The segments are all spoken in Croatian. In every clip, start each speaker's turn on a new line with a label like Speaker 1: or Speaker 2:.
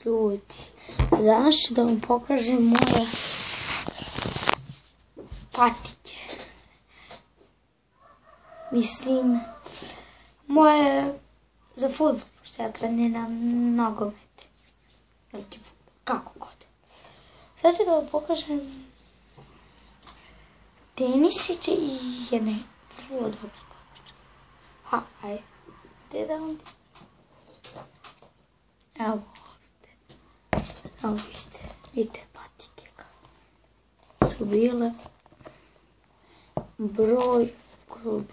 Speaker 1: ljudi, danas ću da vam pokažem moje patike. Mislim, moje za fudbal, što ja treniram nogomet. Veliki fudbal, kako god. Sad ću da vam pokažem tenisiće i jedne vrlo dobre kopačke. Ajde, gdje da vam... Evo ovdje. Evo vidite patike kako su bile. Broj, koji je bio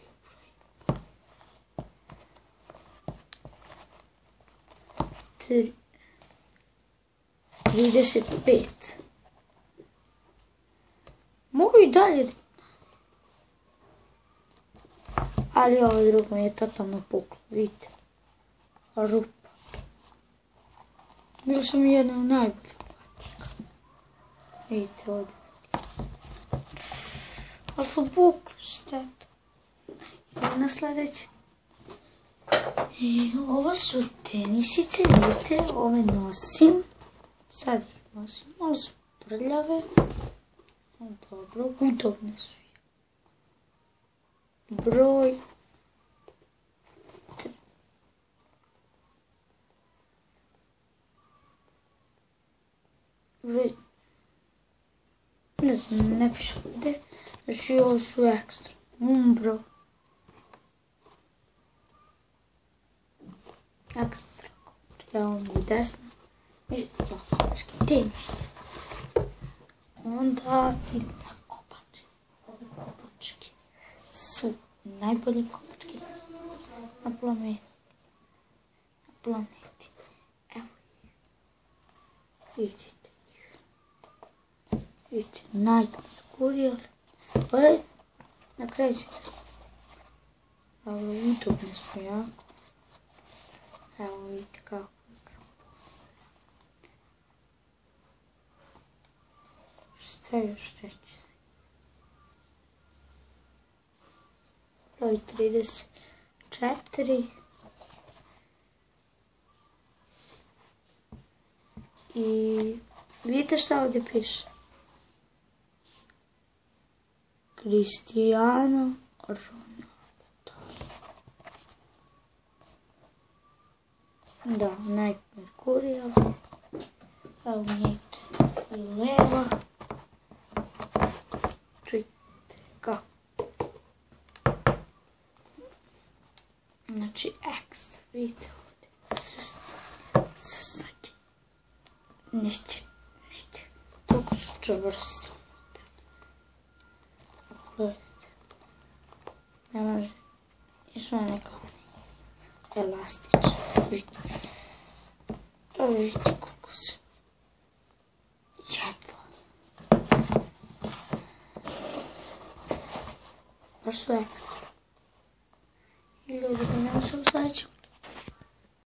Speaker 1: broj? 35. Mogu i dalje da... Ali ovo drugo mi je totalno puklo, vidite. Rupa. Bilo sam jedna od najboljih patika. Vidite ovdje. Ali su pukli, šteta. Idemo na sljedeće. I ovo su tenisice, vidite, ove nosim. Sad ih nosim, malo su prljave. Dobro, udobne su. Broj... Ne znam, ne piše ovdje. Znači ovo su ekstra. Umbro. Ekstra. Ja vam je desno. Kopački tenis. Onda idem na kopačke. Ove kopačke su najbolje kopačke na planeti. Evo ih. Vidite ih. Vidite, Merkurial. Ovdje na kraju ću. Evo, udobne su jako. Evo vidite kako. Šta još reći? Broj 34. I vidite šta ovdje piše? Cristiano Ronaldo. Da, Nike Merkurial. Evo vidite i leva. Čujte kako. Znači ekstra, vidite ovdje. Sve snage. Neće. Toliko su čvrste. Gledajte. Ne može. Nisu neka elastične. Vidite. Vidite koliko se. Jedva. Baš su ekstra. I ljudi, nema se u sledećem.